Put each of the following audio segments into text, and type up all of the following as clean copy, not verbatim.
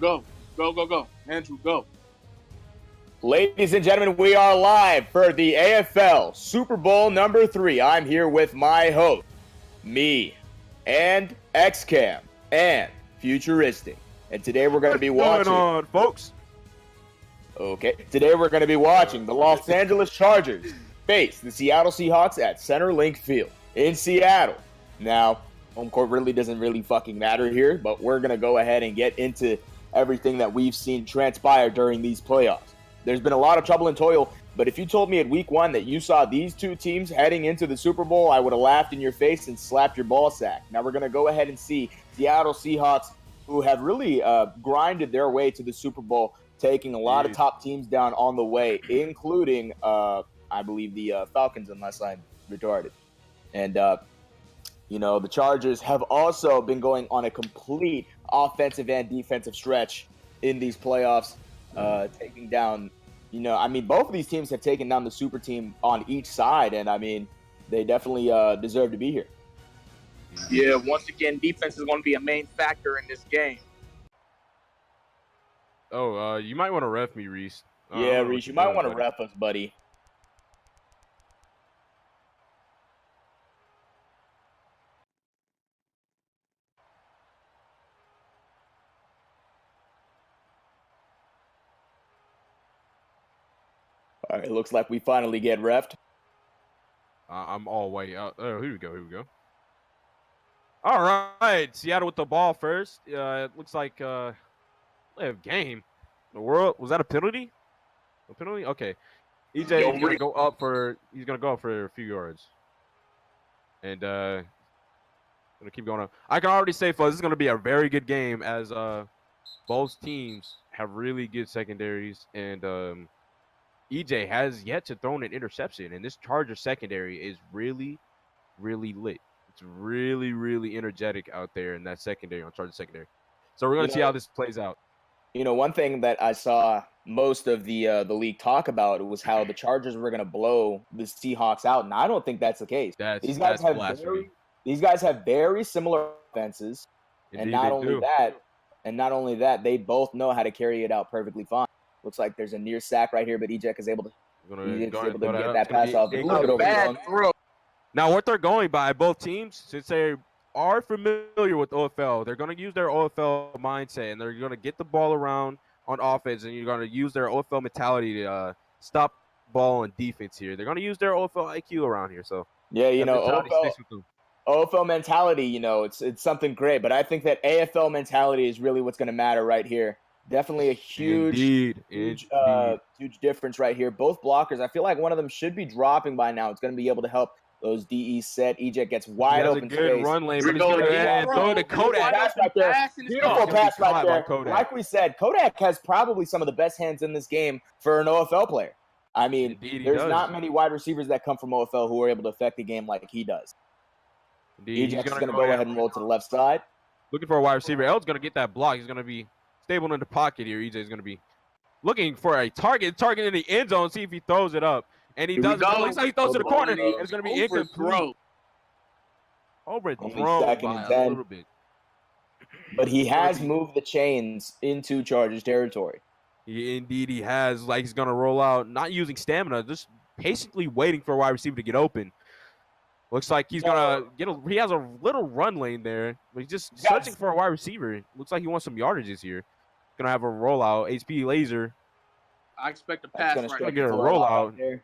Go. Go, go, go. Andrew, go. Ladies and gentlemen, we are live for the AFL Super Bowl number 3. I'm here with my host, me, and XCam, and Futuristic. And today we're going to be watching... What's going on, folks? Okay, today we're going to be watching the Los Angeles Chargers face the Seattle Seahawks at CenterLink Field in Seattle. Now, home court really doesn't really fucking matter here, but we're going to go ahead and get into everything that we've seen transpire during these playoffs. There's been a lot of trouble and toil, but if you told me at week 1 that you saw these two teams heading into the Super Bowl, I would have laughed in your face and slapped your ball sack. Now we're going to go ahead and see Seattle Seahawks, who have really grinded their way to the Super Bowl, taking a lot of top teams down on the way, including, I believe, the Falcons, unless I'm retarded. And, the Chargers have also been going on a complete offensive and defensive stretch in these playoffs, taking down, both of these teams have taken down the super team on each side, and, they definitely deserve to be here. Yeah, once again, defense is going to be a main factor in this game. Oh, you might want to ref me, Reese. Yeah, Reese, you might want to ref us, buddy. All right, looks like we finally get reffed. I'm all way out. Oh, here we go. All right, Seattle with the ball first. It looks like they have game. The world, was that a penalty? A penalty? Okay. EJ is gonna go up for a few yards. And gonna keep going up. I can already say, folks, this is gonna be a very good game as both teams have really good secondaries, and EJ has yet to throw an interception, and this Charger secondary is really, really lit. It's really, really energetic out there in that secondary, on Charger secondary. So we're going to see how this plays out. One thing that I saw most of the league talk about was how the Chargers were going to blow the Seahawks out, and I don't think that's the case. These guys have very similar offenses, Indeed, and not only that, they both know how to carry it out perfectly fine. Looks like there's a near sack right here, but Ejek is able to get that pass off. Bad throw. Now, what they're going by, both teams, since they are familiar with OFL, they're going to use their OFL mindset, and they're going to get the ball around on offense, and you're going to use their OFL mentality to stop ball on defense here. They're going to use their OFL IQ around here. So yeah, OFL mentality, it's something great, but I think that AFL mentality is really what's going to matter right here. Definitely a huge difference right here. Both blockers, I feel like one of them should be dropping by now. It's going to be able to help those DEs set. Ejek gets wide open space. He has a good run lane, but he's going to throw to Kodak. Beautiful pass right there. Like we said, Kodak has probably some of the best hands in this game for an OFL player. There's not many wide receivers that come from OFL who are able to affect the game like he does. Ejek's going to go ahead and roll to the left side. Looking for a wide receiver. L's going to get that block. He's going to be stable in the pocket here. EJ is going to be looking for a target in the end zone, see if he throws it up. And he does. It looks like he throws to the corner. It's going to be incomplete. Overthrown by a little bit. But he has moved the chains into Chargers territory. Indeed, he has. Like, he's going to roll out, not using stamina, just patiently waiting for a wide receiver to get open. Looks like he's going to he has a little run lane there, but he's just searching for a wide receiver. Looks like he wants some yardages here. Going to have a rollout. HP laser. I expect a pass right here. Get a rollout.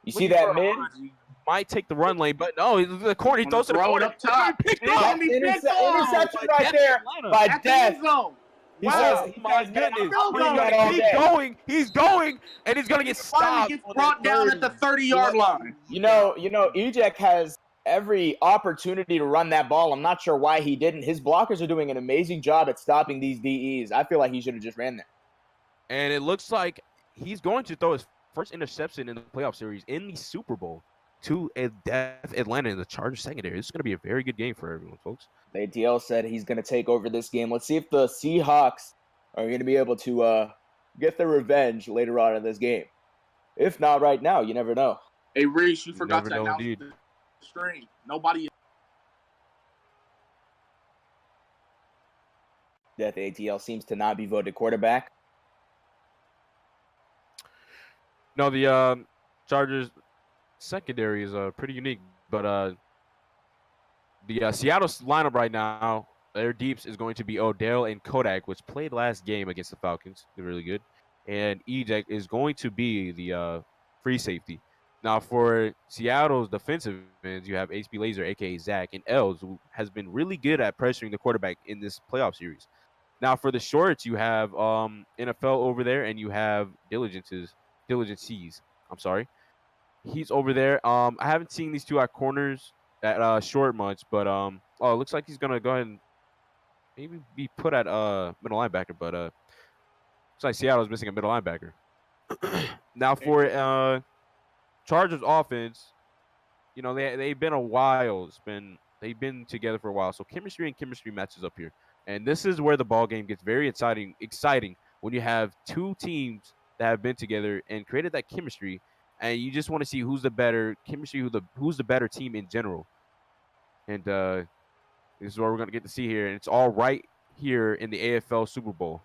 You see that mid? Might take the run lane, but no, the corner. He throws to the corner. Up top. Interception right there by Death. Wow, my goodness. He's going, and he's going to get stopped. He gets brought down at the 30-yard line. Ejek has every opportunity to run that ball. I'm not sure why he didn't. His blockers are doing an amazing job at stopping these DEs. I feel like he should have just ran there. And it looks like he's going to throw his first interception in the playoff series in the Super Bowl to Atlanta in the Chargers secondary. This is going to be a very good game for everyone, folks. The ATL said he's going to take over this game. Let's see if the Seahawks are going to be able to get their revenge later on in this game. If not right now, you never know. Hey, Reese, you forgot to announce the stream. Nobody Death ATL seems to not be voted quarterback. No, the Chargers secondary is pretty unique, but the Seattle's lineup right now, their deeps is going to be Odell and Kodak, which played last game against the Falcons. They're really good. And Eject is going to be the free safety. Now, for Seattle's defensive ends, you have HB Laser, a.k.a. Zach, and Els, who has been really good at pressuring the quarterback in this playoff series. Now, for the shorts, you have NFL over there, and you have Diligence C's. I'm sorry. He's over there. I haven't seen these two at corners at short much, but it looks like he's gonna go ahead and maybe be put at middle linebacker, but looks like Seattle's missing a middle linebacker. Now for Chargers offense, you know, they've been a while. They've been together for a while, so chemistry matches up here, and this is where the ball game gets very exciting when you have two teams that have been together and created that chemistry, and you just want to see who's the better chemistry, who's the better team in general. And this is what we're going to get to see here, and it's all right here in the AFL Super Bowl.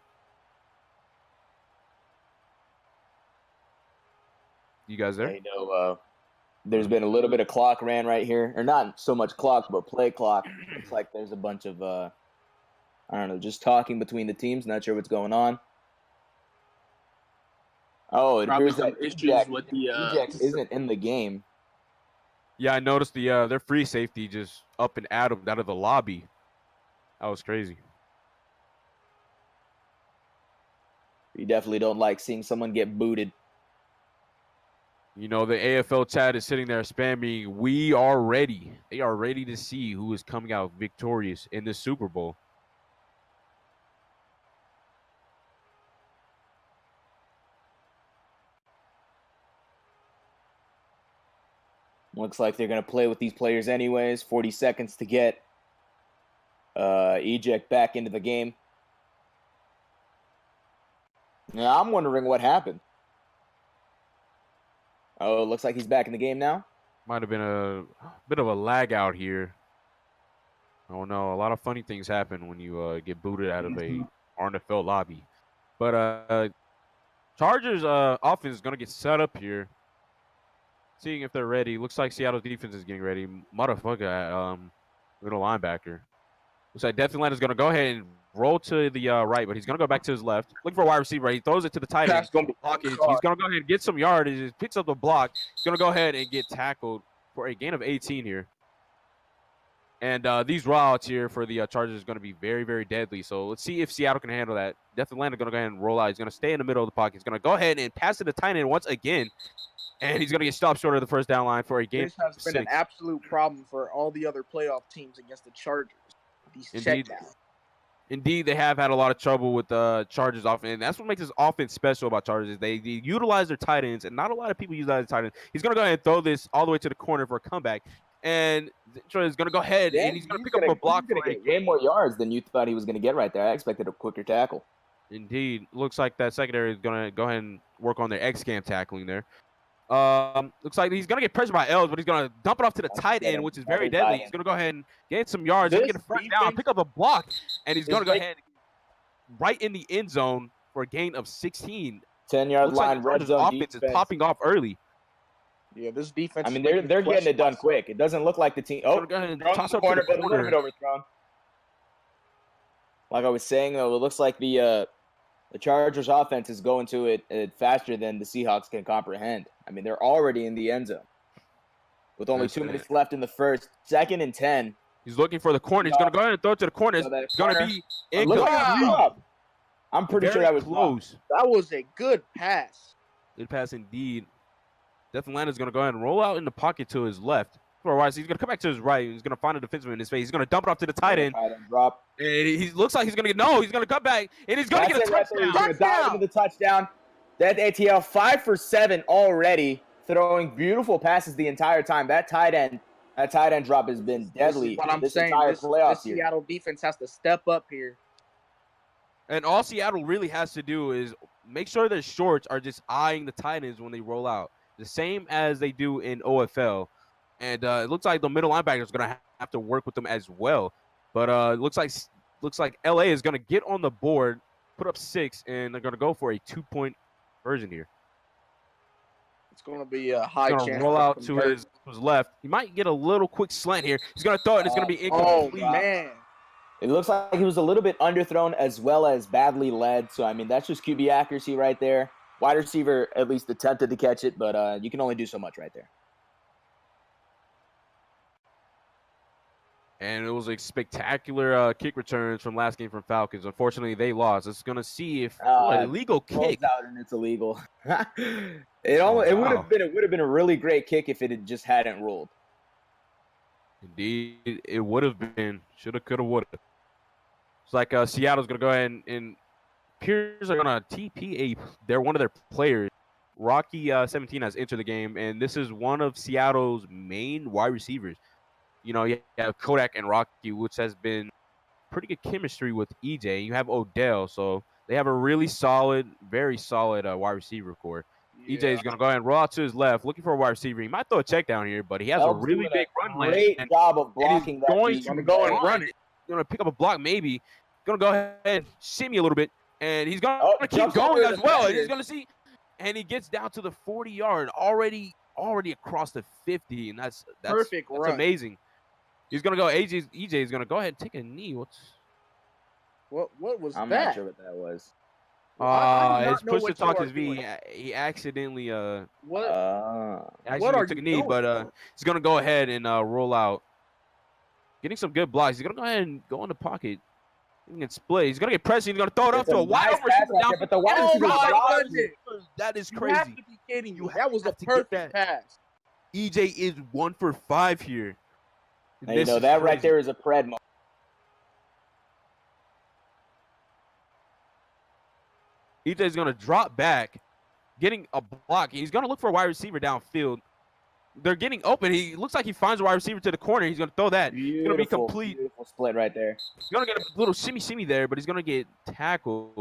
You guys there? I know there's been a little bit of clock ran right here, or not so much clock, but play clock. Looks like there's a bunch of I don't know, just talking between the teams. Not sure what's going on. Oh, it Probably appears some that issues with the Eject isn't in the game. Yeah, I noticed their free safety just up and out of the lobby. That was crazy. You definitely don't like seeing someone get booted. You know, the AFL chat is sitting there spamming, "We are ready." They are ready to see who is coming out victorious in the Super Bowl. Looks like they're going to play with these players anyways. 40 seconds to get Eject back into the game. Now, I'm wondering what happened. Oh, it looks like he's back in the game now. Might have been a bit of a lag out here. Oh, no. A lot of funny things happen when you get booted out of a NFL lobby. But Chargers offense is going to get set up here. Seeing if they're ready. Looks like Seattle's defense is getting ready. Motherfucker, middle linebacker. Looks like Death Atlanta's going to go ahead and roll to the right, but he's going to go back to his left. Looking for a wide receiver. He throws it to the tight end. He's going to go ahead and get some yardage. He picks up the block. He's going to go ahead and get tackled for a gain of 18 here. And these routes here for the Chargers is going to be very, very deadly. So let's see if Seattle can handle that. Death Atlanta going to go ahead and roll out. He's going to stay in the middle of the pocket. He's going to go ahead and pass to the tight end once again. And he's going to get stopped short of the first down line for a game. This has been an absolute problem for all the other playoff teams against the Chargers. These checkdowns. Indeed, they have had a lot of trouble with the Chargers offense. And that's what makes this offense special about Chargers. Is they utilize their tight ends, and not a lot of people utilize tight ends. He's going to go ahead and throw this all the way to the corner for a comeback. And Detroit is going to go ahead, and he's going to pick up a block. He's going to get way more yards than you thought he was going to get right there. I expected a quicker tackle. Indeed. Looks like that secondary is going to go ahead and work on their X-cam tackling there. Looks like he's going to get pressured by Els, but he's going to dump it off to the tight end, which is very deadly. He's going to go ahead and get some yards. He's going to get a first down, pick up a block, and he's going to go ahead right in the end zone for a gain of 16. 10-yard line, red zone offense is popping off early. Yeah, this defense. I mean, they're getting it done quick. It doesn't look like the team. Oh, go ahead and toss up corner, but a little bit overthrown. Like I was saying, though, it looks like the Chargers offense is going to it faster than the Seahawks can comprehend. I mean, they're already in the end zone with only 2 minutes left in the first. 2nd and 10. He's looking for the corner. He's going to go ahead and throw it to the corner. It's going to be incomplete. I'm pretty sure that was close. That was a good pass. Good pass indeed. Death Atlanta's going to go ahead and roll out in the pocket to his left. For a while, so he's going to come back to his right. He's going to find a defenseman in his face. He's going to dump it off to the tight end. Drop. And he looks like he's going to get he's going to come back, and he's going to get a touchdown. He's going to dive into the touchdown. That ATL 5 for 7 already, throwing beautiful passes the entire time. That tight end drop has been deadly. What I'm saying, this Seattle defense has to step up here. And all Seattle really has to do is make sure their shorts are just eyeing the tight ends when they roll out, the same as they do in OFL. And it looks like the middle linebacker is going to have to work with them as well. But it looks like looks like LA is going to get on the board, put up 6, and they're going to go for a 2-point version here. It's going to be a high He's chance. going to roll out to his left. He might get a little quick slant here. He's going to throw it, and it's going to be incomplete. Oh, man. It looks like he was a little bit underthrown as well as badly led. So, I mean, that's just QB accuracy right there. Wide receiver at least attempted to catch it, but you can only do so much right there. And it was a spectacular kick returns from last game from Falcons. Unfortunately, they lost. It's going to see if illegal kick. Out and it's illegal. It would have been a really great kick if it had just hadn't ruled. Indeed, it would have been. Shoulda, coulda, woulda. It's like Seattle's going to go ahead and Pierce are going to TP they're one of their players. Rocky 17 has entered the game, and this is one of Seattle's main wide receivers. You know, you have Kodak and Rocky, which has been pretty good chemistry with EJ. You have Odell, so they have a really solid, very solid wide receiver core. Yeah. EJ is going to go ahead and roll out to his left, looking for a wide receiver. He might throw a check down here, but he has a really big run lane. Great job of blocking that. He's going to go and run it. He's going to pick up a block maybe. He's going to go ahead and shimmy a little bit, and he's going to keep going as well. He's going to see, and he gets down to the 40-yard, already across the 50, and that's perfect. That's amazing. He's gonna go. EJ is gonna go ahead and take a knee. What was that? I'm not sure what that was. It's push to talk his V. He accidentally took a knee, but he's gonna go ahead and roll out. Getting some good blocks. He's gonna go ahead and go in the pocket. He can split. He's gonna get pressed. He's gonna throw it up to a wide open receiver. But the wide receiver, that is crazy. You have to be kidding me. That was a perfect pass. EJ is 1 for 5 here. And you know, that right there is a pred moment. EJ's going to drop back, getting a block. He's going to look for a wide receiver downfield. They're getting open. He looks like he finds a wide receiver to the corner. He's going to throw that. It's going to be complete. Beautiful split right there. He's going to get a little shimmy there, but he's going to get tackled.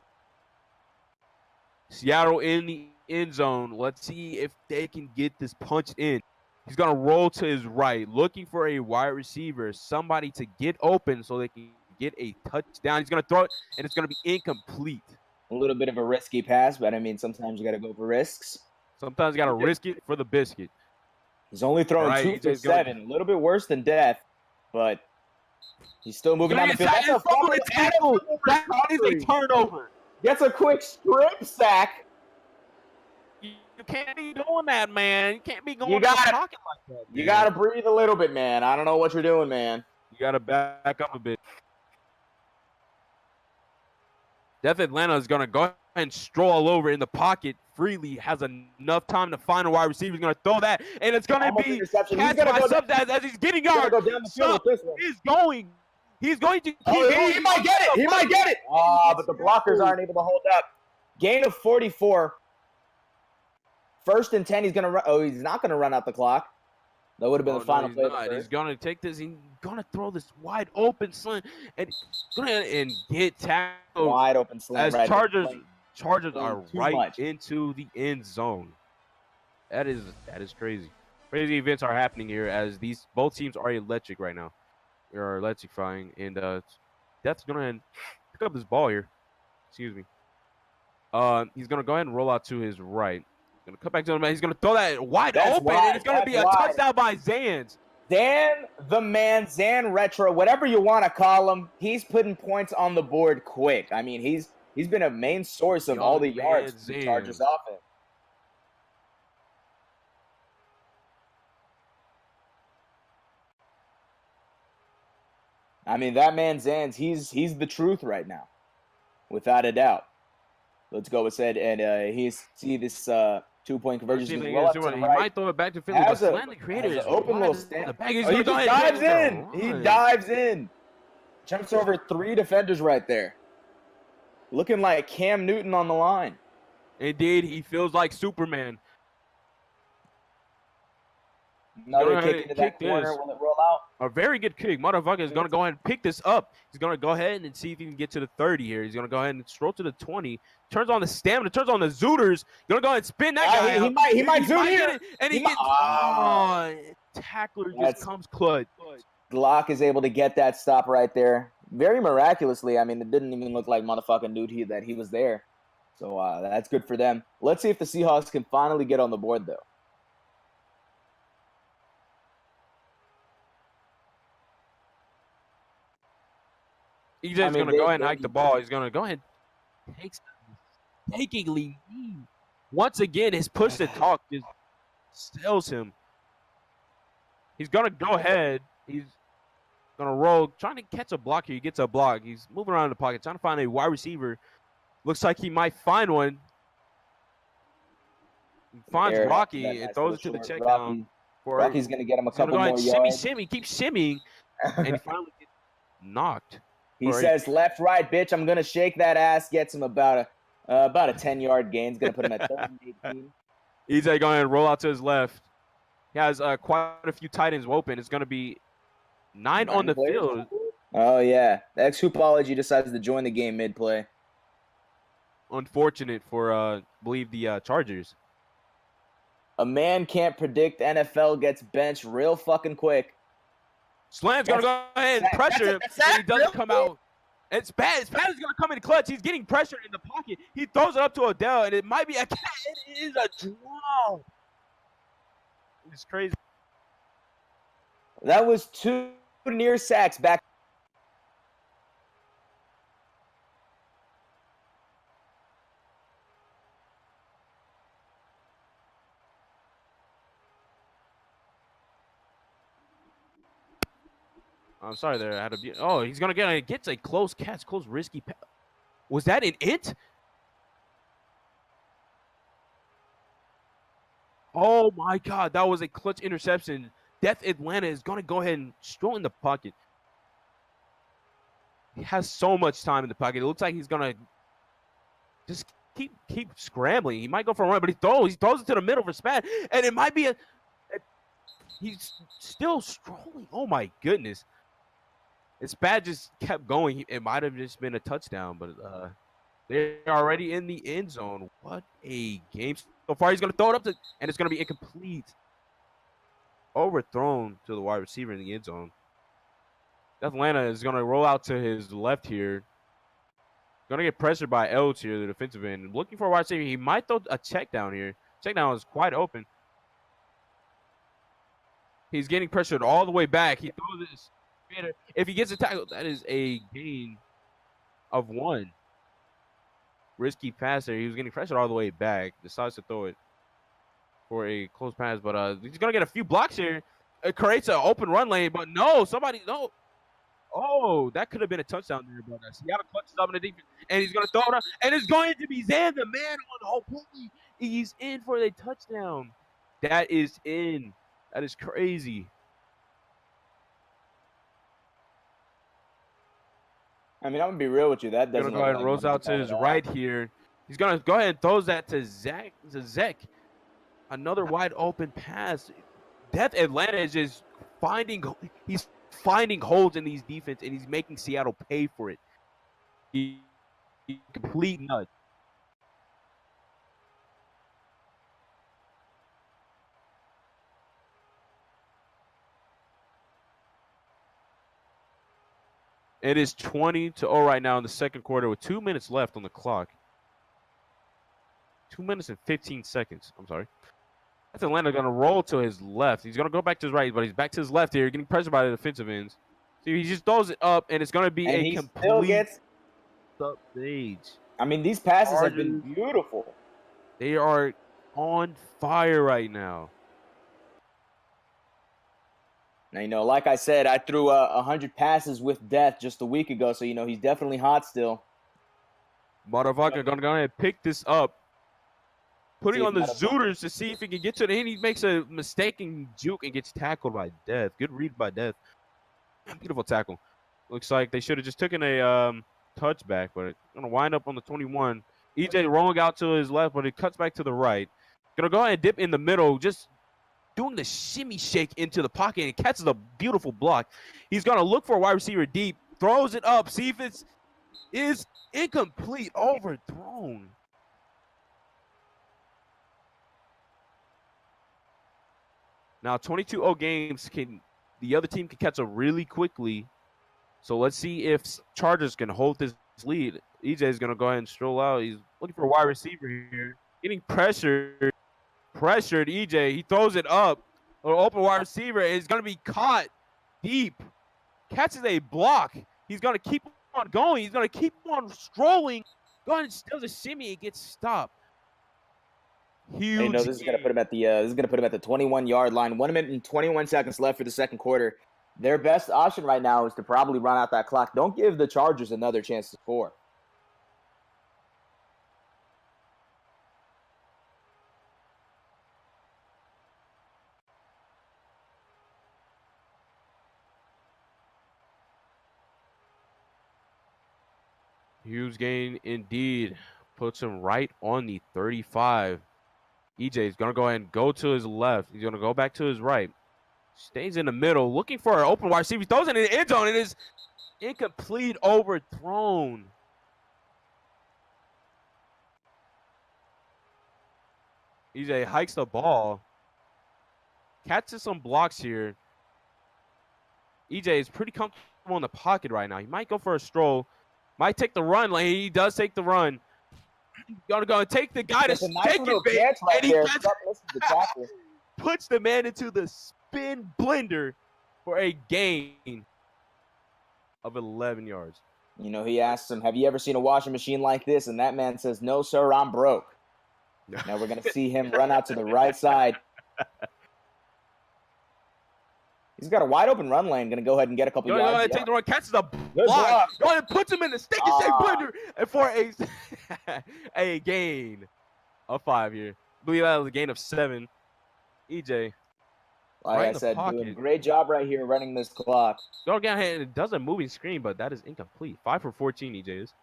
Seattle in the end zone. Let's see if they can get this punch in. He's going to roll to his right, looking for a wide receiver, somebody to get open so they can get a touchdown. He's going to throw it, and it's going to be incomplete. A little bit of a risky pass, but, I mean, sometimes you got to go for risks. Sometimes you got to risk it for the biscuit. He's only throwing 2 for 7, a little bit worse than death, but he's still moving down the field. That's a fumble tackle. That is a turnover. Gets a quick strip sack. You can't be doing that, man. You can't be going in the pocket like that. Man. You got to breathe a little bit, man. I don't know what you're doing, man. You got to back up a bit. Death Atlanta is going to go ahead and stroll all over in the pocket freely. Has enough time to find a wide receiver. He's going to throw that, and it's going to be catch by Sub as he's getting yards. He's going to. He might get it. He might get it. But the blockers aren't able to hold up. Gain of 44. 1st and 10, he's going to run. Oh, he's not going to run out the clock. That would have been the final play. He's going to take this. He's going to throw this wide open slant and go ahead and get tackled. Wide open slant. As Chargers are right into the end zone. That is crazy. Crazy events are happening here as both teams are electric right now. They are electrifying, and Death's going to pick up this ball here. Excuse me. He's going to go ahead and roll out to his right. Going to cut back to him. He's going to throw that wide open, and it's going to be a touchdown by Zans. Zan, the man, Zan Retro, whatever you want to call him, he's putting points on the board quick. I mean, he's been a main source of all the yards the Chargers offense. I mean, that man Zans, he's the truth right now, without a doubt. Let's go ahead and see this 2-point conversion. He might throw it back to Philly, but slightly creative. Open little stand. He dives in. He dives in. Jumps over 3 defenders right there. Looking like Cam Newton on the line. Indeed, he feels like Superman. Another kick into that corner. Will it roll out? A very good kick. Motherfucker is going to go ahead and pick this up. He's going to go ahead and see if he can get to the 30 here. He's going to go ahead and stroll to the 20. Turns on the stamina. Turns on the zooters. Going to go ahead and spin that guy. He might zoot here. And he gets tackler just comes clutch. Glock is able to get that stop right there. very miraculously. I mean, it didn't even look like motherfucking knew that he was there. So that's good for them. Let's see if the Seahawks can finally get on the board, though. EJ's going to go ahead and hike the ball. He's going to go ahead and mistakenly lead. Once again, his push to talk just sells him. He's going to go ahead. He's going to roll, trying to catch a block here. He gets a block. He's moving around in the pocket, trying to find a wide receiver. Looks like he might find one. He finds Rocky and throws it to the check down. Rocky's going to get him a couple more yards. Shimmy, keep shimmying. And he finally gets knocked. He says, left, right, bitch. I'm going to shake that ass. Gets him about a 10-yard gain. He's going to put him at 13-18. EJ going to roll out to his left. He has quite a few tight ends open. It's going to be 9 on the field. Oh, yeah. The ex-hoopology decides to join the game mid-play. Unfortunate for, I believe, the Chargers. A man can't predict. NFL gets benched real fucking quick. Slam's going to go ahead and pressure him, and he doesn't come out. It's bad. It's bad. He's going to come in clutch. He's getting pressure in the pocket. He throws it up to Odell, and it might be a catch. It is a draw. It's crazy. That was 2 near sacks back. I'm sorry there. I had to be. Oh, he's going to gets a close catch, close risky pass. Was that an it? Oh, my God. That was a clutch interception. Death Atlanta is going to go ahead and stroll in the pocket. He has so much time in the pocket. It looks like he's going to just keep scrambling. He might go for a run, but he throws it to the middle for Spat, and it might be he's still strolling. Oh, my goodness. Spat just kept going. It might have just been a touchdown, but they're already in the end zone. What a game so far. He's going to throw it up, and it's going to be incomplete. Overthrown to the wide receiver in the end zone. Atlanta is going to roll out to his left here. Going to get pressured by Elch here, the defensive end. Looking for a wide receiver. He might throw a check down here. Check down is quite open. He's getting pressured all the way back. He throws this. If he gets a tackle, that is a gain of 1. Risky pass there. He was getting pressured all the way back. Decides to throw it for a close pass, but he's going to get a few blocks here. It creates an open run lane, but no. Oh, that could have been a touchdown there, but Seattle clutches up in the defense, and he's going to throw it up, and it's going to be Zan, the man on the whole play. He's in for the touchdown. That is in. That is crazy. I mean, I'm going to be real with you. That doesn't go ahead and rolls out to his right here. He's going to go ahead and throws that to Zek. Another wide open pass. Death Atlanta is just he's finding holes in these defense, and he's making Seattle pay for it. He's complete nut. It is 20-0 right now in the second quarter with 2 minutes left on the clock. 2 minutes and 15 seconds. I'm sorry. That's Atlanta going to roll to his left. He's going to go back to his right, but he's back to his left here, getting pressured by the defensive ends. So he just throws it up, and it's going to be a complete stage. I mean, these passes have been beautiful. They are on fire right now. Now, like I said, I threw 100 passes with Death just a week ago, so, he's definitely hot still. Motherfucker going to go ahead and pick this up. Putting on the Zooters to see if he can get to the end. He makes a mistaken juke and gets tackled by Death. Good read by Death. Beautiful tackle. Looks like they should have just taken a touchback, but it's going to wind up on the 21. EJ rolling out to his left, but it cuts back to the right. Going to go ahead and dip in the middle, just doing the shimmy shake into the pocket and catches a beautiful block. He's going to look for a wide receiver deep, throws it up, see if it is incomplete, overthrown. Now, 22-0 games, the other team can catch up really quickly. So let's see if Chargers can hold this lead. EJ is going to go ahead and stroll out. He's looking for a wide receiver here. Getting pressured. Pressured EJ. He throws it up. An open wide receiver is going to be caught deep. Catches a block. He's going to keep on going. He's going to keep on strolling. Go ahead and does a shimmy. It gets stopped. Huge. You know, this is gonna put him at the 21-yard line. 1 minute and 21 seconds left for the second quarter. Their best option right now is to probably run out that clock. Don't give the Chargers another chance to score. Huge gain indeed. Puts him right on the 35. EJ is going to go ahead and go to his left. He's going to go back to his right. Stays in the middle, looking for an open wide receiver. He throws it in the end zone. It is incomplete, overthrown. EJ hikes the ball. Catches some blocks here. EJ is pretty comfortable in the pocket right now. He might go for a stroll. Might take the run. Like he does take the run. Gonna go and take the guy to take it, and he puts the man into the spin blender for a gain of 11 yards. You know, he asks him, have you ever seen a washing machine like this? And that man says, no, sir, I'm broke. Now we're going to see him run out to the right side. He's got a wide open run lane. Going to go ahead and get a couple yards. Go ahead, take the run, catches the block. Go ahead and puts him in the stick and shake blender and for a gain of 5 here. I believe that was a gain of 7. EJ. Like I said, doing a great job right here running this clock. Go ahead and it does a moving screen, but that is incomplete. 5 for 14, EJ is.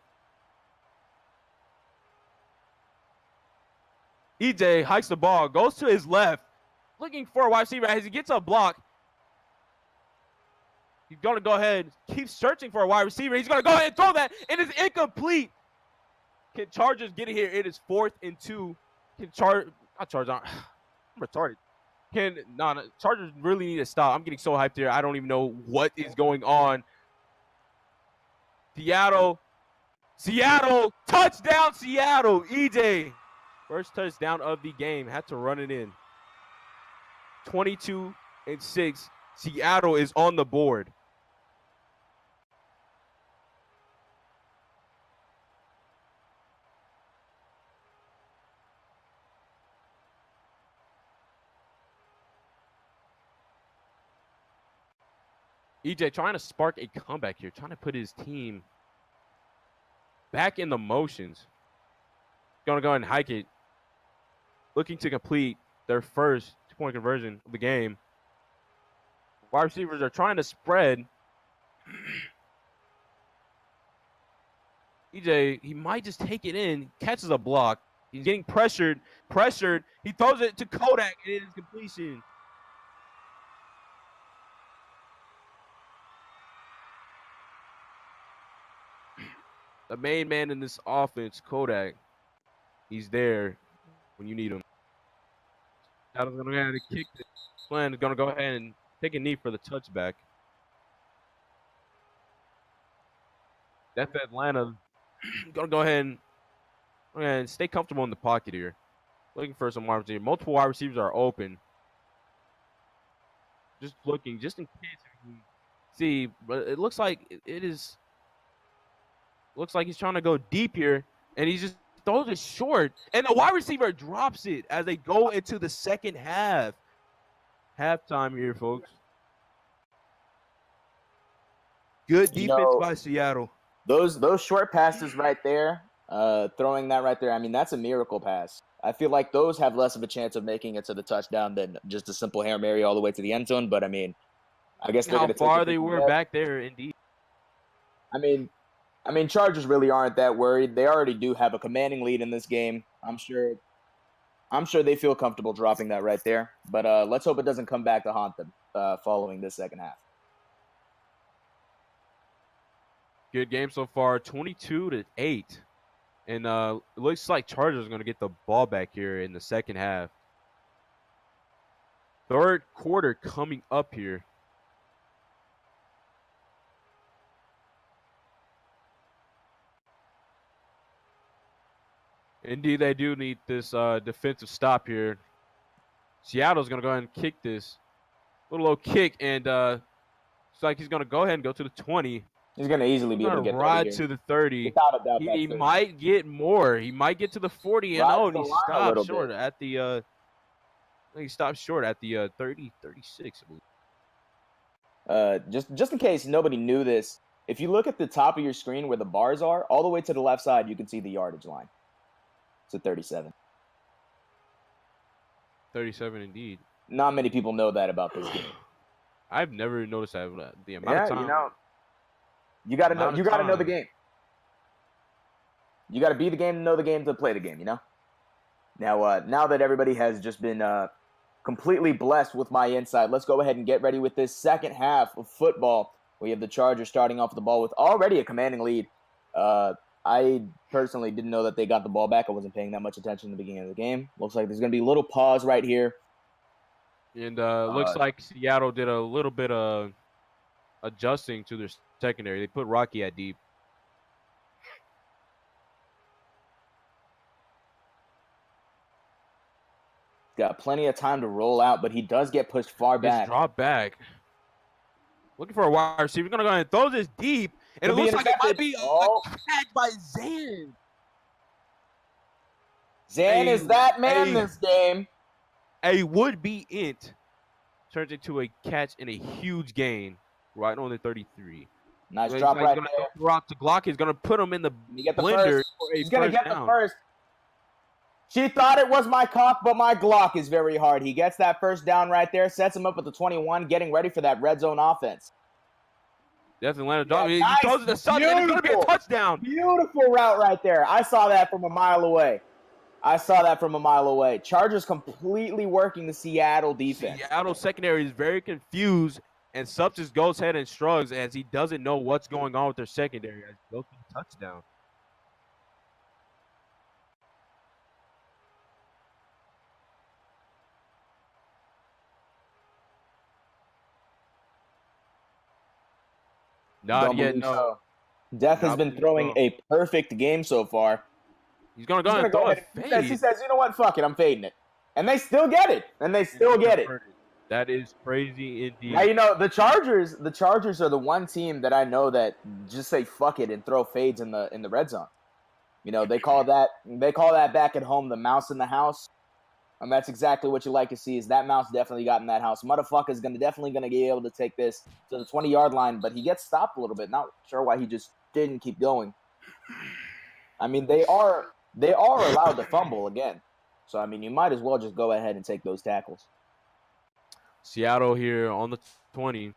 EJ hikes the ball, goes to his left, looking for a wide receiver. As he gets a block, he's going to go ahead, keep searching for a wide receiver. He's going to go ahead and throw that, and it's incomplete. Can Chargers get it here? It is 4th and 2. I'm retarded. Chargers really need to stop. I'm getting so hyped here. I don't even know what is going on. Seattle, touchdown Seattle. EJ, first touchdown of the game. Had to run it in. 22-6. Seattle is on the board. EJ trying to spark a comeback here, trying to put his team back in the motions. Going to go ahead and hike it. Looking to complete their first 2-point conversion of the game. Wide receivers are trying to spread. EJ, he might just take it in, catches a block. He's getting pressured. He throws it to Kodak, and it is completion. The main man in this offense, Kodak, he's there when you need him. Seattle's going to go ahead and kick it. Plan is going to go ahead and take a knee for the touchback. That's Atlanta. Going to go ahead and stay comfortable in the pocket here. Looking for some wide receivers. Multiple wide receivers are open. Just looking, just in case we can see. But it looks like it is. Looks like he's trying to go deep here, and he just throws it short. And the wide receiver drops it as they go into the second half. Halftime here, folks. Good defense by Seattle. Those short passes right there, throwing that right there, I mean, that's a miracle pass. I feel like those have less of a chance of making it to the touchdown than just a simple Hail Mary all the way to the end zone. But, I mean, I guess they're going to take it. How far they were back there, indeed. I mean, Chargers really aren't that worried. They already do have a commanding lead in this game. I'm sure they feel comfortable dropping that right there. But let's hope it doesn't come back to haunt them following this second half. Good game so far, 22-8. And it looks like Chargers are going to get the ball back here in the second half. Third quarter coming up here. Indeed, they do need this defensive stop here. Seattle's going to go ahead and kick this. Little low kick, and it's like he's going to go ahead and go to the 20. He's going to easily be able to get 30 ride here. to the 30. Without a doubt, He that's might get more. He might get to the 40, and Rides the he line a stopped little short bit. at the he stopped short at the 30, 36, I believe. Just in case nobody knew this, if you look at the top of your screen where the bars are, all the way to the left side, you can see the yardage line. It's a 37. 37 indeed. Not many people know that about this game. I've never noticed that the amount of time. You gotta know the game. You gotta be the game to know the game to play the game, Now that everybody has just been completely blessed with my insight, let's go ahead and get ready with this second half of football. We have the Chargers starting off the ball with already a commanding lead. I personally didn't know that they got the ball back. I wasn't paying that much attention at the beginning of the game. Looks like there's going to be a little pause right here. And looks like Seattle did a little bit of adjusting to their secondary. They put Rocky at deep. Got plenty of time to roll out, but he does get pushed far back. Drop back. Looking for a wide receiver. He's going to go ahead and throw this deep. And it looks like it might be a catch by Zan. Zan is that man this game. A would-be int turns into a catch and a huge gain right on the 33. Nice drop right there. Rock to Glock. He's going to put him in the blender. He's going to get the first. She thought it was my cock, but my Glock is very hard. He gets that first down right there, sets him up at the 21, getting ready for that red zone offense. Definitely landed a dog. He throws it to Sutton, and it's going to be a touchdown. Beautiful route right there. I saw that from a mile away. Chargers completely working the Seattle defense. Seattle secondary is very confused, and Sup just goes ahead and shrugs as he doesn't know what's going on with their secondary. As he goes for the touchdown. Not yet, no. Death has been throwing a perfect game so far. He's going to go and throw a fade. He says, you know what, fuck it, I'm fading it. And they still get it. That is crazy indeed. Now, the Chargers are the one team that I know that just say fuck it and throw fades in the red zone. They call that back at home the mouse in the house. And that's exactly what you like to see, is that mouse definitely got in that house. Motherfucker's definitely going to be able to take this to the 20-yard line, but he gets stopped a little bit. Not sure why he just didn't keep going. I mean, they are allowed to fumble again. So, I mean, you might as well just go ahead and take those tackles. Seattle here on the 20,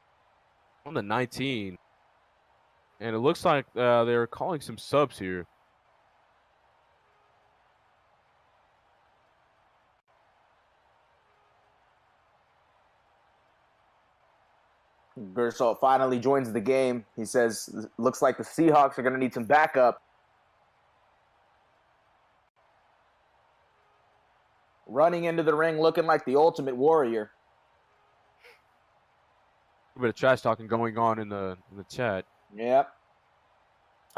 on the 19. And it looks like they're calling some subs here. Gersalt finally joins the game. He says, looks like the Seahawks are going to need some backup. Running into the ring looking like the ultimate warrior. A bit of trash talking going on in the chat. Yep.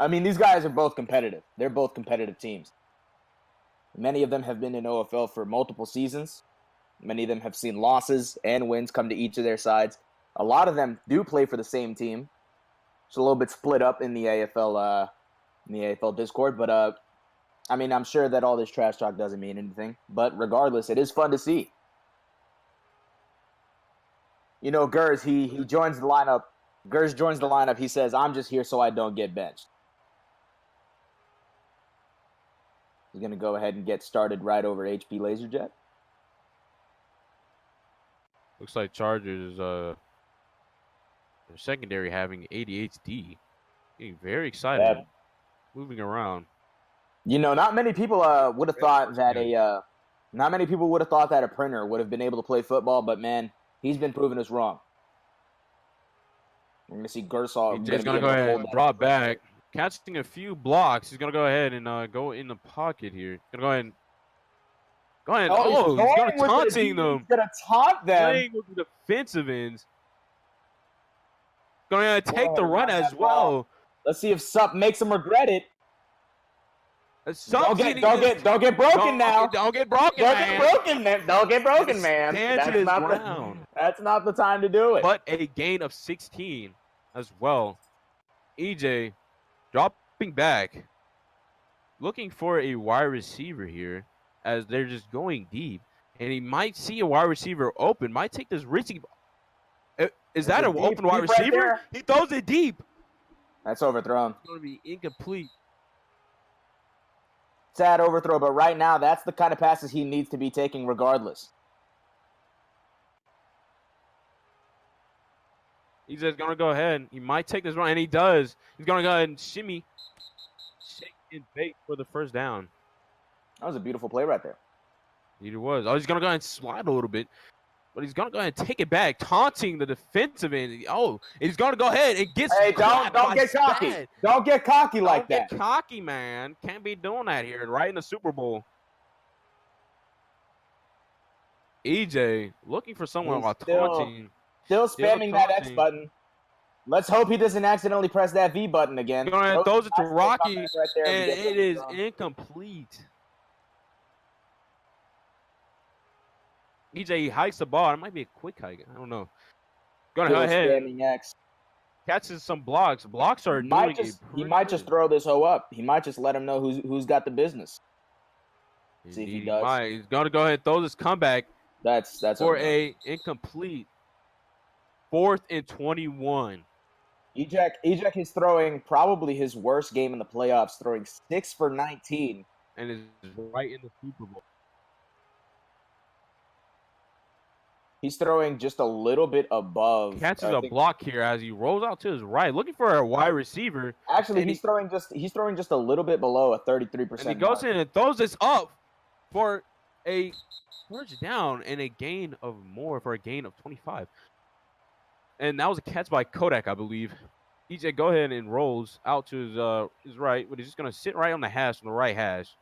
I mean, these guys are both competitive. They're both competitive teams. Many of them have been in OFL for multiple seasons. Many of them have seen losses and wins come to each of their sides. A lot of them do play for the same team. It's a little bit split up in the AFL Discord, but I mean, I'm sure that all this trash talk doesn't mean anything. But regardless, it is fun to see. Gers, he joins the lineup. Gers joins the lineup. He says, "I'm just here so I don't get benched." He's going to go ahead and get started right over HP Laserjet. Looks like Chargers, their secondary having ADHD. Getting very excited. Yeah. Moving around. Not many people would have thought that a printer would have been able to play football, but man, he's been proving us wrong. We're going to see Gersalt. He's going to go ahead and drop back. Catching a few blocks. He's going to go ahead and go in the pocket here. He's going to go ahead. Oh, he's going to taunting them. He's going to taunt them. Playing with the defensive ends. Going to take the run as well. Let's see if Sup makes him regret it. Don't get broken now. Don't get broken, man. Don't get broken, man. That's not the time to do it. But a gain of 16 as well. EJ dropping back, looking for a wide receiver here as they're just going deep. And he might see a wide receiver open, might take this risky. Is that an open wide receiver? Right, he throws it deep. That's overthrown. It's going to be incomplete. Sad overthrow, but right now, that's the kind of passes he needs to be taking regardless. He's just going to go ahead. He might take this run, and he does. He's going to go ahead and shimmy, shake, and bait for the first down. That was a beautiful play right there. It was. Oh, he's going to go ahead and slide a little bit. But he's going to go ahead and take it back, taunting the defensive end. Oh, he's going to go ahead and get. Hey, don't get cocky. Don't get cocky like that. Don't get cocky, man. Can't be doing that here right in the Super Bowl. EJ looking for someone while taunting. Still spamming that X button. Let's hope he doesn't accidentally press that V button again. He's going to throw it to Rocky, and it is incomplete. EJ hikes the ball. It might be a quick hike. I don't know. Going ahead. Catches some blocks. Blocks are doing he might just throw this hoe up. He might just let him know who's got the business. See if he does. He's going to go ahead and throw this comeback. That's for a incomplete 4th and 21. Ejek is throwing probably his worst game in the playoffs, throwing 6 for 19. And is right in the Super Bowl. He's throwing just a little bit above. Catches a block here as he rolls out to his right, looking for a wide receiver. Actually, he's throwing just a little bit below a 33%. And he goes in and throws this up for a first down and a gain of 25. And that was a catch by Kodak, I believe. EJ go ahead and rolls out to his right, but he's just gonna sit right on the hash, on the right hash.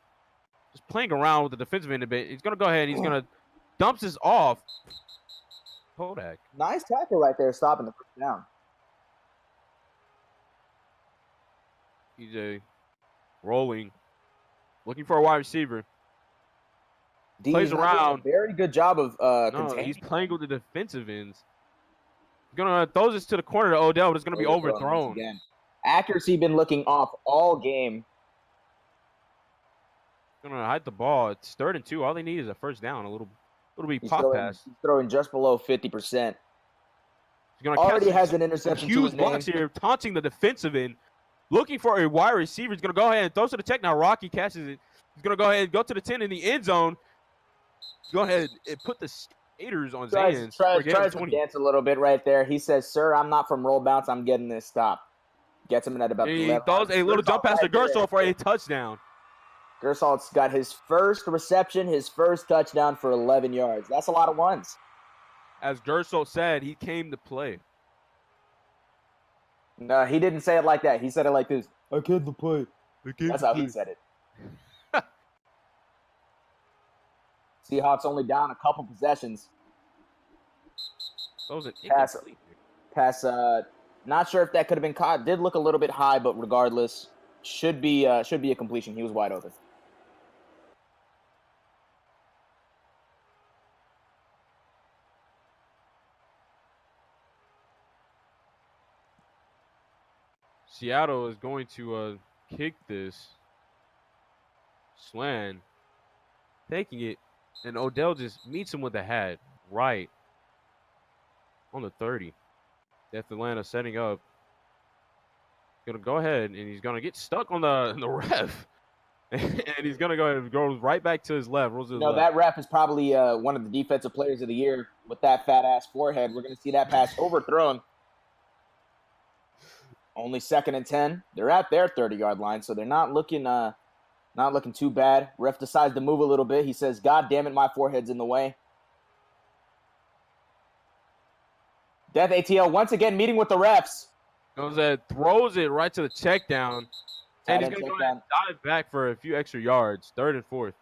Just playing around with the defensive end a bit. He's gonna go ahead and he's gonna dumps this off. Kodak. Nice tackle right there, stopping the first down. EJ rolling, looking for a wide receiver. Plays around. Very good job of containing. He's playing with the defensive ends. He's gonna throw this to the corner to Odell, but it's gonna be overthrown. Again. Accuracy been looking off all game. Gonna hide the ball. It's 3rd and 2. All they need is a first down. A little pop pass. He's throwing just below 50%. He's gonna already has an interception. Huge blocks here, taunting the defensive end, looking for a wide receiver. He's gonna go ahead and throw to the check. Now Rocky catches it. He's gonna go ahead and go to the 10 in the end zone. Go ahead and put the skaters on his hands. Tries to dance a little bit right there. He says, "Sir, I'm not from roll bounce. I'm getting this stop." Gets him in at about the left. He throws a little jump pass to Gersol for a touchdown. Gersol's got his first reception, his first touchdown for 11 yards. That's a lot of ones. As Gersol said, he came to play. No, he didn't say it like that. He said it like this. I came to play. That's how he said it. Seahawks only down a couple possessions. That was an pass. Not sure if that could have been caught. Did look a little bit high, but regardless, should be a completion. He was wide open. Seattle is going to kick this. Slant, taking it, and Odell just meets him with the hat right on the 30. That's Atlanta setting up. Gonna go ahead and he's gonna get stuck on the ref, and he's gonna go ahead and go right back to his left. That ref is probably one of the defensive players of the year with that fat ass forehead. We're gonna see that pass overthrown. Only 2nd and 10. They're at their 30-yard line, so they're not looking too bad. Ref decides to move a little bit. He says, "God damn it, my forehead's in the way." Death ATL once again meeting with the refs. Throws it right to the check down, and he's going to go ahead and dive back for a few extra yards. 3rd and 4th.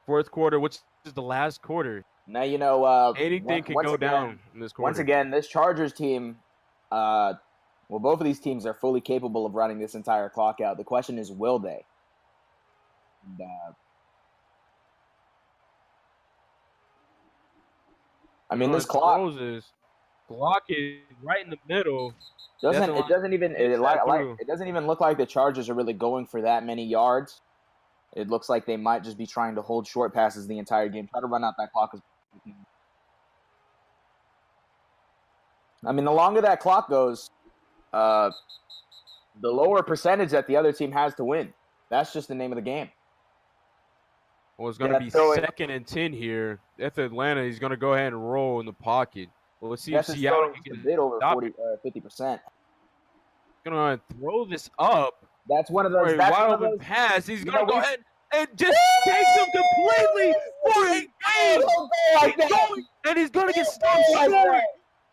4th quarter, which is the last quarter. Now, you know, anything can go down in this quarter. Once again, this Chargers team, Well, both of these teams are fully capable of running this entire clock out. The question is, will they? And, I mean, this clock is right in the middle. doesn't even look like the Chargers are really going for that many yards. It looks like they might just be trying to hold short passes the entire game, try to run out that clock. I mean, the longer that clock goes, the lower percentage that the other team has to win. That's just the name of the game. Well, it's going to be 2nd and 10 here. If Atlanta, he's going to go ahead and roll in the pocket. Well, let's see if Seattle can get over 50%. Going to throw this up. That's one of those. That's wide open pass. He's going to go ahead and just takes him completely for a game. And he's going to get stopped short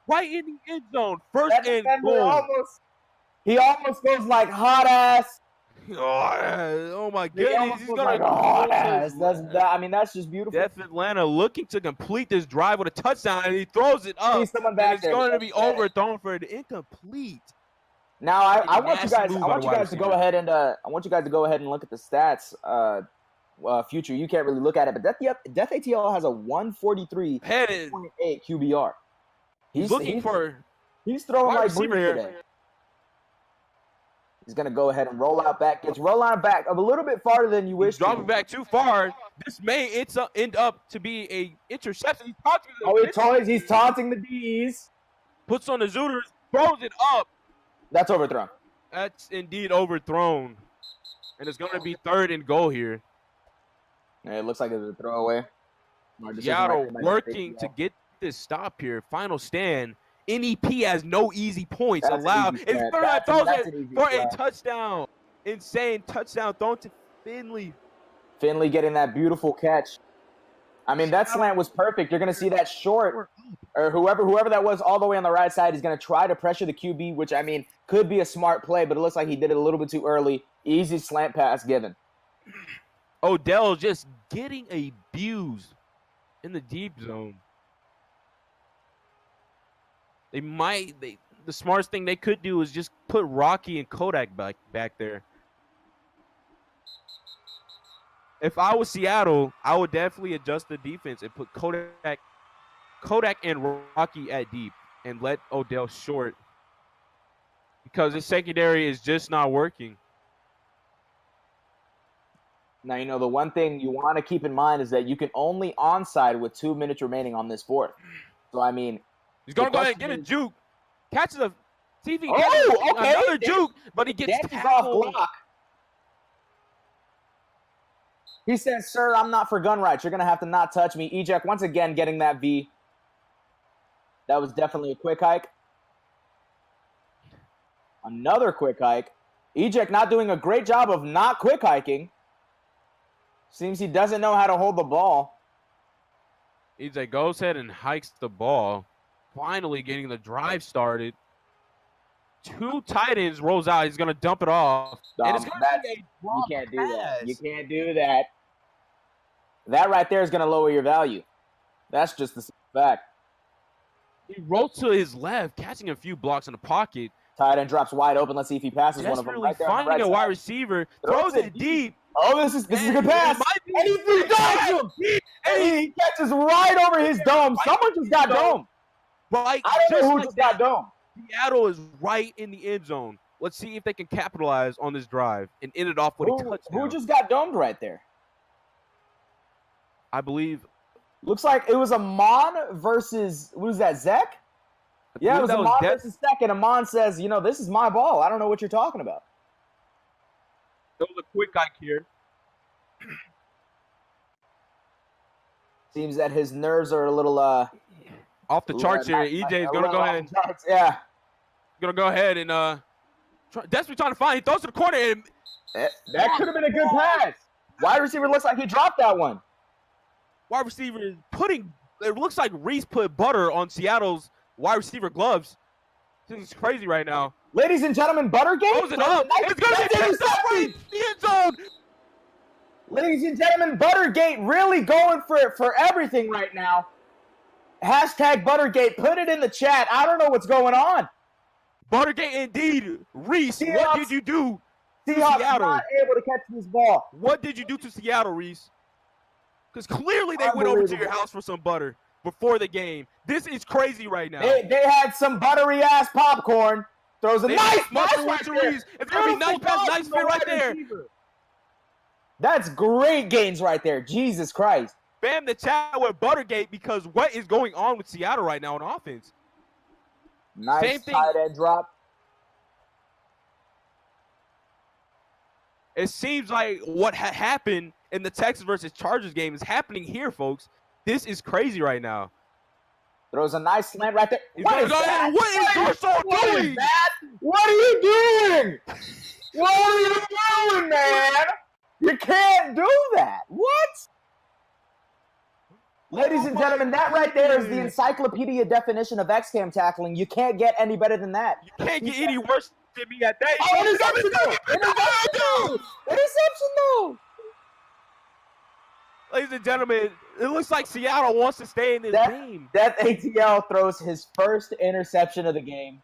right in the end zone. First and goal. He almost goes like hot ass. Oh my goodness! He's gonna like hot ass. That's just beautiful. Def Atlanta looking to complete this drive with a touchdown, and he throws it up. It's going to be overthrown for an incomplete. Now I want you guys to go ahead and look at the stats. Future, you can't really look at it, but Def ATL has a 143.8 QBR. He's throwing like Breeze today. He's going to go ahead and roll out back. Gets roll out back a little bit farther than you wish. Dropping back too far. This may end up to be a interception. He's taunting the D's. Puts on the Zooters, throws it up. That's overthrown. That's indeed overthrown. And it's going to be 3rd and goal here. Yeah, it looks like it's a throwaway. Seattle working to get this stop here. Final stand. NEP has no easy points allowed. It's throws it for a touchdown. Insane touchdown thrown to Finley. Finley getting that beautiful catch. I mean, that slant was perfect. You're going to see that short, or whoever that was all the way on the right side is going to try to pressure the QB, which, I mean, could be a smart play, but it looks like he did it a little bit too early. Easy slant pass given. Odell just getting abused in the deep zone. The smartest thing they could do is just put Rocky and Kodak back there. If I was Seattle, I would definitely adjust the defense and put Kodak and Rocky at deep and let Odell short because his secondary is just not working. Now, the one thing you want to keep in mind is that you can only onside with 2 minutes remaining on this fourth. So, I mean, he's going to go ahead and get a juke. Catches a TV. Another juke, but he gets tackled. Block. He says, "Sir, I'm not for gun rights. You're going to have to not touch me." Eject once again getting that V. That was definitely a quick hike. Another quick hike. Eject not doing a great job of not quick hiking. Seems he doesn't know how to hold the ball. Eject goes ahead and hikes the ball. Finally getting the drive started. 2 tight ends rolls out. He's going to dump it off. And it's going to be a you can't do that. You can't do that. That right there is going to lower your value. That's just the fact. He rolls to his left, catching a few blocks in the pocket. Tight end drops wide open. Let's see if he passes one of them. Right there finding a wide receiver. Throws it deep. Oh, this is a good pass. And he domes him. And he catches right over his dome. Someone just got dome. Right, I don't know who just got dome. Seattle is right in the end zone. Let's see if they can capitalize on this drive and end it off with a touchdown. Who just got domed right there? I believe. Looks like it was Amon versus, what was that, Zek? Yeah, it was Amon versus Zek, and Amon says, this is my ball. I don't know what you're talking about. That was a quick hike here. Seems that his nerves are a little off the charts here. EJ is going to go ahead. Yeah. Going to go ahead and desperately trying to find. He throws to the corner. And that could have been a good pass. Wide receiver looks like he dropped that one. Wide receiver is it looks like Reese put butter on Seattle's wide receiver gloves. This is crazy right now. Ladies and gentlemen, Buttergate. Throws it up. It's going to be picked up right in the end zone. Ladies and gentlemen, Buttergate really going for everything right now. Hashtag Buttergate. Put it in the chat. I don't know what's going on. Buttergate indeed. Reese, Seahawks- what did you do to Seahawks Seattle? not able to catch this ball. What did you do to Seattle, Reese? Because clearly they went over to your house for some butter before the game. This is crazy right now. They had some buttery ass popcorn. Throws a nice pass right there. Reese. It's gonna be nice pass, nice fit right there. That's great gains right there. Jesus Christ. Bam the chat with Buttergate because what is going on with Seattle right now on offense? Nice Same thing. tight end drop. It seems like what happened in the Texas versus Chargers game is happening here, folks. This is crazy right now. Throws a nice slant right there. What is that? What is Dorsal doing? What are you doing? What are you doing, man? You can't do that. What? Ladies and gentlemen, that right there is the encyclopedia definition of X-Cam tackling. You can't get any better than that. You can't get any worse than me at that. Oh, interception though! Interception though! Ladies and gentlemen, it looks like Seattle wants to stay in this game. That ATL throws his first interception of the game.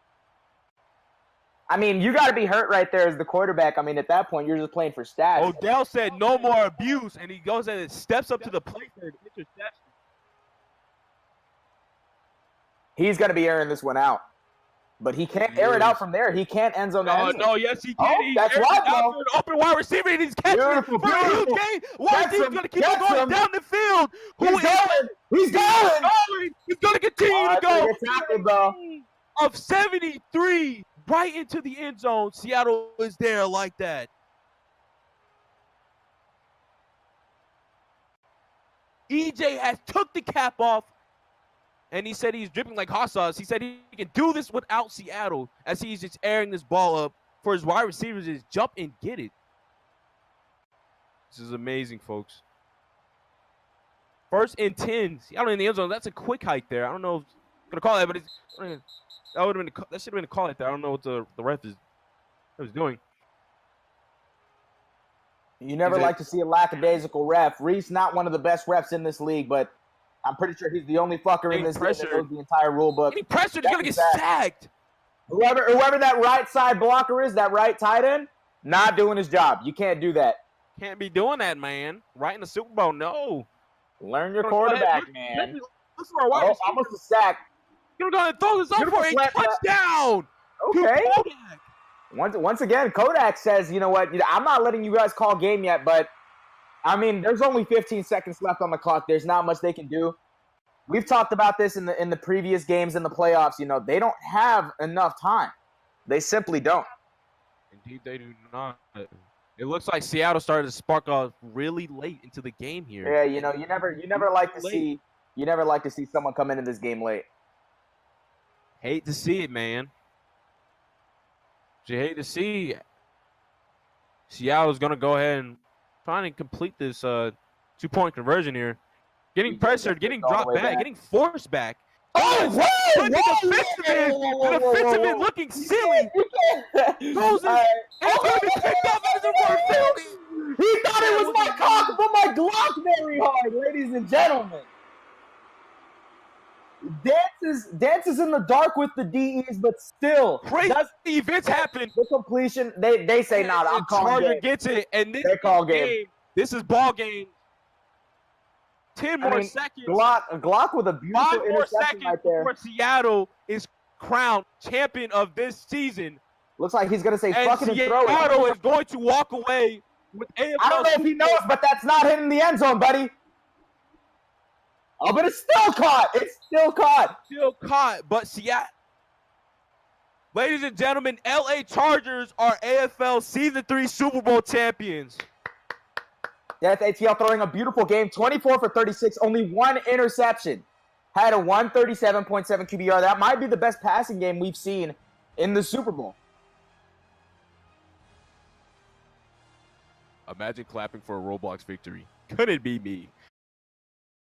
I mean, you got to be hurt right there as the quarterback. I mean, at that point, you're just playing for stats. Odell said no more abuse, and he goes and steps up to the plate for an interception. He's going to be airing this one out. But he can't air it out from there. He can't end zone. No, yes, he can. Oh, that's right, bro. An open wide receiver, and he's catching it for a huge game. Why is he going to keep on going down the field? He's going. He's going to continue to go. Tackled, bro. Of 73 right into the end zone. Seattle is there like that. EJ has took the cap off. And he said he's dripping like hot sauce. He said he can do this without Seattle as he's just airing this ball up for his wide receivers to just jump and get it. This is amazing, folks. First and 10. Seattle in the end zone. That's a quick hike there. I don't know if I'm going to call that, but that should have been a call right there. I don't know what the ref is doing. You never like to see a lackadaisical ref. Reese, not one of the best refs in this league, but I'm pretty sure he's the only fucker in this league that knows the entire rule book. Getting pressured, he's going to get sacked. Whoever that right side blocker is, that right tight end, not doing his job. You can't do that. Can't be doing that, man. Right in the Super Bowl, no. Learn your quarterback, man. Oh, almost a sack. You're going to throw this up for a touchdown. Okay. Once again, Kodak says, you know what, I'm not letting you guys call game yet, but I mean, there's only 15 seconds left on the clock. There's not much they can do. We've talked about this in the previous games in the playoffs. They don't have enough time. They simply don't. Indeed, they do not. It looks like Seattle started to spark off really late into the game here. Yeah, you never like to see someone come into this game late. Hate to see it, man. You hate to see Seattle's gonna go ahead and trying to complete this 2-point conversion here. Getting pressured, getting dropped back, getting forced back. Oh, the defensive end looking silly. Goes in, and it's going to be picked up as a field. He thought it was my cock, but my Glock very hard, ladies and gentlemen. Dances in the dark with the DEs, but still. Crazy events happen. The completion, they say, nah, I'm calling game. Charger gets it, and this they call game. This is ball game. 10 more seconds. Glock with a beautiful interception right there. For Seattle is crowned champion of this season. Looks like he's going to say fuck it and throw it. Seattle is going to walk away with AFL. I don't know if he knows, but that's not hitting the end zone, buddy. Oh, but it's still caught. It's still caught. Still caught, but Seattle. Ladies and gentlemen, LA Chargers are AFL Season 3 Super Bowl champions. That's ATL throwing a beautiful game, 24 for 36, only one interception. Had a 137.7 QBR. That might be the best passing game we've seen in the Super Bowl. Imagine clapping for a Roblox victory. Could it be me?